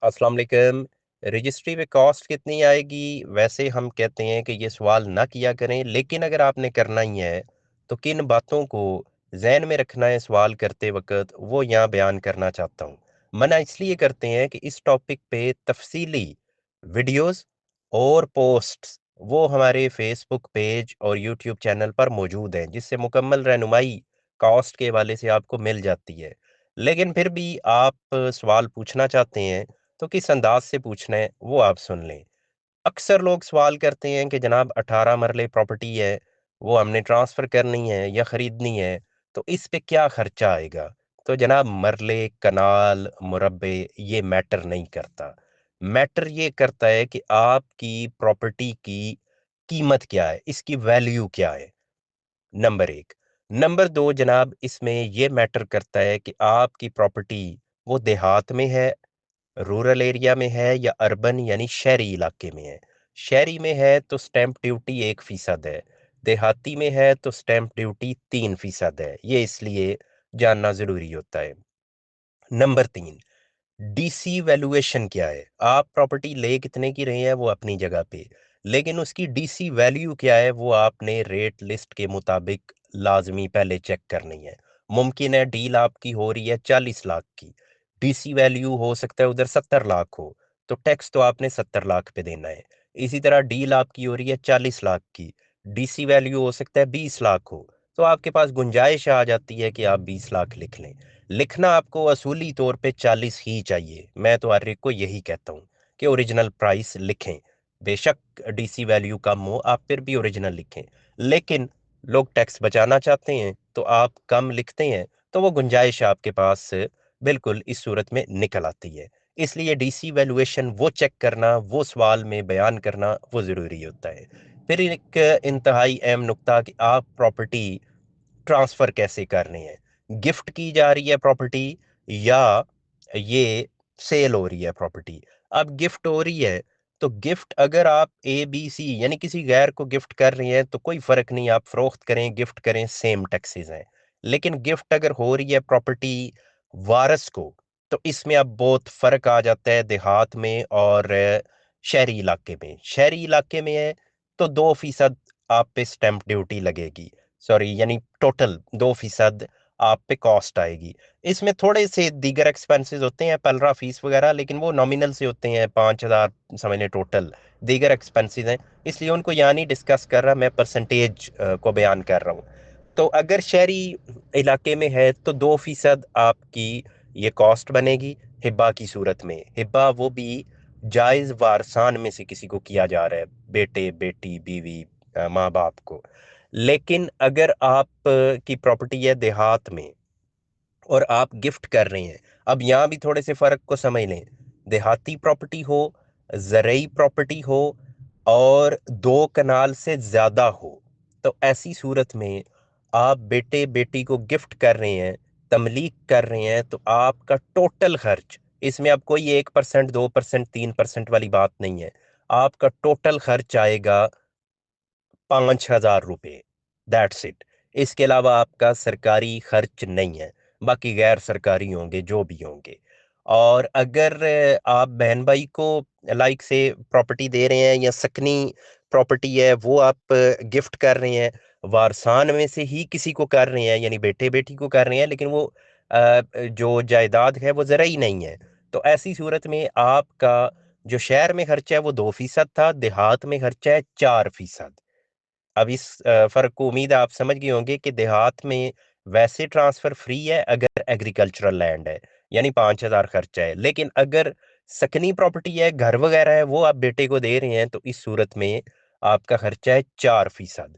अस्सलाम वालेकुम। रजिस्ट्री में कॉस्ट कितनी आएगी? वैसे हम कहते हैं कि ये सवाल ना किया करें, लेकिन अगर आपने करना ही है तो किन बातों को जहन में रखना है सवाल करते वक्त, वो यहाँ बयान करना चाहता हूँ। मना इसलिए करते हैं कि इस टॉपिक पे तफसीली वीडियोस और पोस्ट्स वो हमारे फेसबुक पेज और यूट्यूब चैनल पर मौजूद हैं, जिससे मुकम्मल रहनुमाई कॉस्ट के हवाले से आपको मिल जाती है। लेकिन फिर भी आप सवाल पूछना चाहते हैं तो किस अंदाज से पूछना है वो आप सुन लें। अक्सर लोग सवाल करते हैं कि जनाब 18 मरले प्रॉपर्टी है, वो हमने ट्रांसफ़र करनी है या ख़रीदनी है, तो इस पे क्या खर्चा आएगा? तो जनाब मरले, कनाल, मुरब्बे ये मैटर नहीं करता। मैटर ये करता है कि आपकी प्रॉपर्टी की कीमत क्या है, इसकी वैल्यू क्या है? नंबर 1। नंबर 2 जनाब इसमें ये मैटर करता है कि आपकी प्रॉपर्टी वो देहात में है, रूरल एरिया में है या अर्बन यानी शहरी इलाके में है। शहरी में है तो स्टैंप ड्यूटी 1% है, देहाती में है तो स्टैंप ड्यूटी 3% है। ये इसलिए जानना ज़रूरी होता है। नंबर 3, डीसी वैल्यूएशन क्या है? आप प्रॉपर्टी ले कितने की रहे हैं वो अपनी जगह पे, लेकिन उसकी डीसी वैल्यू क्या है वो आपने रेट लिस्ट के मुताबिक लाजमी पहले चेक करनी है। मुमकिन है डील आपकी हो रही है 40 लाख की, डीसी वैल्यू हो सकता है उधर 70 लाख हो, तो टैक्स तो आपने 70 लाख पे देना है। इसी तरह डील आपकी हो रही है 40 लाख की, डीसी वैल्यू हो सकता है 20 लाख हो, तो आपके पास गुंजाइश आ जाती है कि आप 20 लाख लिख लें। लिखना आपको असूली तौर पे 40 ही चाहिए। मैं तो हर एक को यही कहता हूँ कि ओरिजिनल प्राइस लिखें। बेशक डीसी वैल्यू कम हो, आप फिर भी ओरिजिनल लिखें। लेकिन लोग टैक्स बचाना चाहते हैं तो आप कम लिखते हैं, तो वो गुंजाइश आपके पास बिल्कुल इस सूरत में निकल आती है। इसलिए डीसी वैल्यूएशन वो चेक करना, वो सवाल में बयान करना वो ज़रूरी होता है। फिर एक इंतहाई अहम नुक्ता कि आप प्रॉपर्टी ट्रांसफर कैसे करनी है? गिफ्ट की जा रही है प्रॉपर्टी या ये सेल हो रही है प्रॉपर्टी? अब गिफ्ट हो रही है तो गिफ्ट अगर आप ए बी सी यानी किसी गैर को गिफ्ट कर रही हैं तो कोई फर्क नहीं, आप फरोख्त करें गिफ्ट करें सेम टैक्सेस हैं। लेकिन गिफ्ट अगर हो रही है प्रॉपर्टी वारस को, तो इसमें अब बहुत फर्क आ जाता है देहात में और शहरी इलाके में। शहरी इलाके में है तो 2% आप पे स्टैंप ड्यूटी लगेगी, सॉरी यानी टोटल 2% आप पे कॉस्ट आएगी। इसमें थोड़े से दीगर एक्सपेंसेस होते हैं, पलरा फीस वगैरह, लेकिन वो नॉमिनल से होते हैं, 5,000 समझ लें टोटल दीगर एक्सपेंसेस हैं, इसलिए उनको यहाँ नहीं डिस्कस कर रहा, मैं परसेंटेज को बयान कर रहा हूँ। तो अगर शहरी इलाके में है तो 2% आपकी ये कॉस्ट बनेगी हिब्बा की सूरत में। हिब्बा वो भी जायज़ वारसान में से किसी को किया जा रहा है, बेटे बेटी बीवी माँ बाप को। लेकिन अगर आप की प्रॉपर्टी है देहात में और आप गिफ्ट कर रहे हैं, अब यहाँ भी थोड़े से फ़र्क को समझ लें। देहाती प्रॉपर्टी हो, ज़रई प्रॉपर्टी हो और 2 कनाल से ज़्यादा हो, तो ऐसी सूरत में आप बेटे बेटी को गिफ्ट कर रहे हैं, तमलीक कर रहे हैं, तो आपका टोटल खर्च, इसमें अब कोई 1% 2% 3% वाली बात नहीं है। आपका टोटल खर्च आएगा 5,000 रुपये, दैट्स इट। इसके अलावा आपका सरकारी खर्च नहीं है, बाकी गैर सरकारी होंगे जो भी होंगे। और अगर आप बहन भाई को लाइक से प्रॉपर्टी दे रहे हैं या सकनी प्रॉपर्टी है वो आप गिफ्ट कर रहे हैं, वारसान में से ही किसी को कर रहे हैं यानी बेटे बेटी को कर रहे हैं, लेकिन वो जो जायदाद है वो ज़रा ही नहीं है, तो ऐसी सूरत में आपका जो शहर में खर्चा है वो 2% था, देहात में खर्चा है 4%। अब इस फ़र्क को उम्मीद है आप समझ गए होंगे कि देहात में वैसे ट्रांसफ़र फ्री है अगर एग्रीकल्चरल लैंड है, यानी 5,000 खर्चा है। लेकिन अगर सकनी प्रॉपर्टी है, घर वगैरह है, वो आप बेटे को दे रहे हैं, तो इस सूरत में आपका खर्चा है 4%।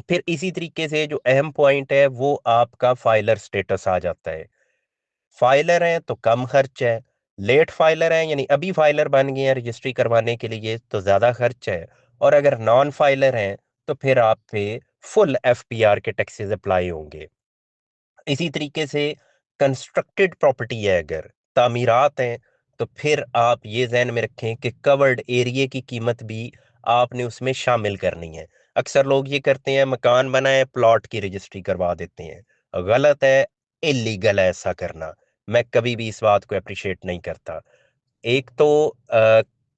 फिर इसी तरीके से जो अहम पॉइंट है, वो आपका फाइलर स्टेटस आ जाता है। फाइलर हैं तो कम खर्च है, लेट फाइलर हैं यानी अभी फाइलर बन गए हैं रजिस्ट्री करवाने के लिए तो ज़्यादा खर्च है, और अगर नॉन फाइलर हैं तो फिर आप पे फुल एफपीआर के टैक्सेस अप्लाई होंगे। इसी तरीके से कंस्ट्रक्टेड प्रॉपर्टी है, अगर तामीरात हैं, तो फिर आप ये ज़हन में रखें कि कवर्ड एरिया की कीमत भी आपने उसमें शामिल करनी है। अक्सर लोग ये करते हैं, मकान बनाए प्लॉट की रजिस्ट्री करवा देते हैं। गलत है, इलीगल है ऐसा करना। मैं कभी भी इस बात को अप्रिशिएट नहीं करता। एक तो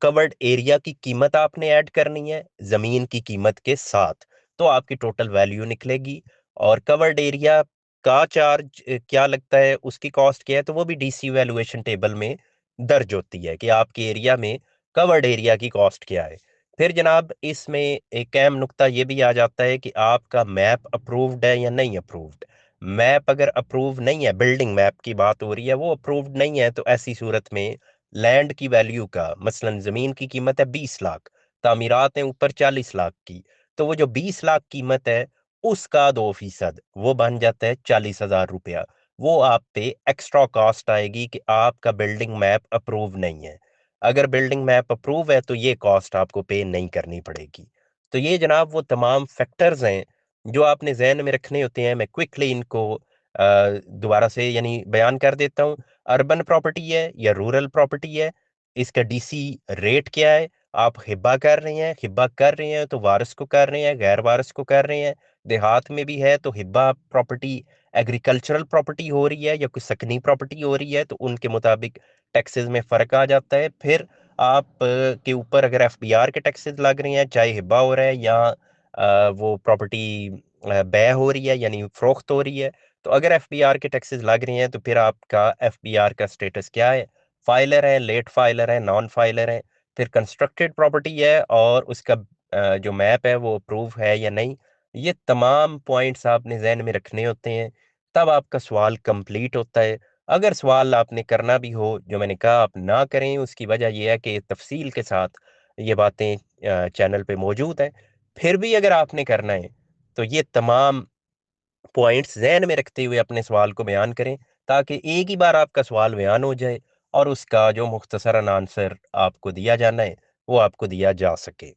कवर्ड एरिया की कीमत आपने ऐड करनी है जमीन की कीमत के साथ, तो आपकी टोटल वैल्यू निकलेगी। और कवर्ड एरिया का चार्ज क्या लगता है, उसकी कॉस्ट क्या है, तो वो भी डीसी वैल्यूएशन टेबल में दर्ज होती है कि आपके एरिया में कवर्ड एरिया की कॉस्ट क्या है। फिर जनाब इसमें एक अहम नुक्ता ये भी आ जाता है कि आपका मैप अप्रूव्ड है या नहीं अप्रूव्ड। मैप अगर अप्रूव नहीं है, बिल्डिंग मैप की बात हो रही है, वो अप्रूव्ड नहीं है, तो ऐसी सूरत में लैंड की वैल्यू का, मसलन ज़मीन की कीमत है 20 लाख, तामीरात हैं ऊपर 40 लाख की, तो वो जो 20 लाख कीमत है उसका 2% वो बन जाता है 40,000 रुपया। वो आप पे एक्स्ट्रा कॉस्ट आएगी कि आपका बिल्डिंग मैप अप्रूव नहीं है। अगर बिल्डिंग मैप अप्रूव है तो ये कॉस्ट आपको पे नहीं करनी पड़ेगी। तो ये जनाब वो तमाम फैक्टर्स हैं जो आपने जहन में रखने होते हैं। मैं क्विकली इनको दोबारा से यानी बयान कर देता हूँ। अर्बन प्रॉपर्टी है या रूरल प्रॉपर्टी है, इसका डीसी रेट क्या है, आप हिब्बा कर रहे हैं, हिब्बा कर रहे हैं तो वारिस को कर रहे हैं, गैर वारिस को कर रहे हैं। देहात में भी है तो हिब्बा प्रॉपर्टी एग्रीकल्चरल प्रॉपर्टी हो रही है या कोई सकनी प्रॉपर्टी हो रही है, तो उनके मुताबिक टैक्सेस में फ़र्क आ जाता है। फिर आप के ऊपर अगर एफबीआर के टैक्सेस लग रहे हैं, चाहे हिब्बा हो रहा है या वो प्रॉपर्टी बै हो रही है यानी फ़रोख्त हो रही है, तो अगर एफबीआर के टैक्सेस लग रहे हैं तो फिर आपका एफबीआर का स्टेटस क्या है, फाइलर है, लेट फाइलर है, नॉन फाइलर है। फिर कंस्ट्रक्टेड प्रॉपर्टी है और उसका जो मैप है वो अप्रूव है या नहीं। ये तमाम पॉइंट्स आपने जहन में रखने होते हैं, तब आपका सवाल कंप्लीट होता है। अगर सवाल आपने करना भी हो, जो मैंने कहा आप ना करें, उसकी वजह यह है कि तफसील के साथ ये बातें चैनल पे मौजूद हैं। फिर भी अगर आपने करना है तो ये तमाम पॉइंट्स ज़हन में रखते हुए अपने सवाल को बयान करें, ताकि एक ही बार आपका सवाल बयान हो जाए और उसका जो मुख्तसरन आंसर आपको दिया जाना है वो आपको दिया जा सके।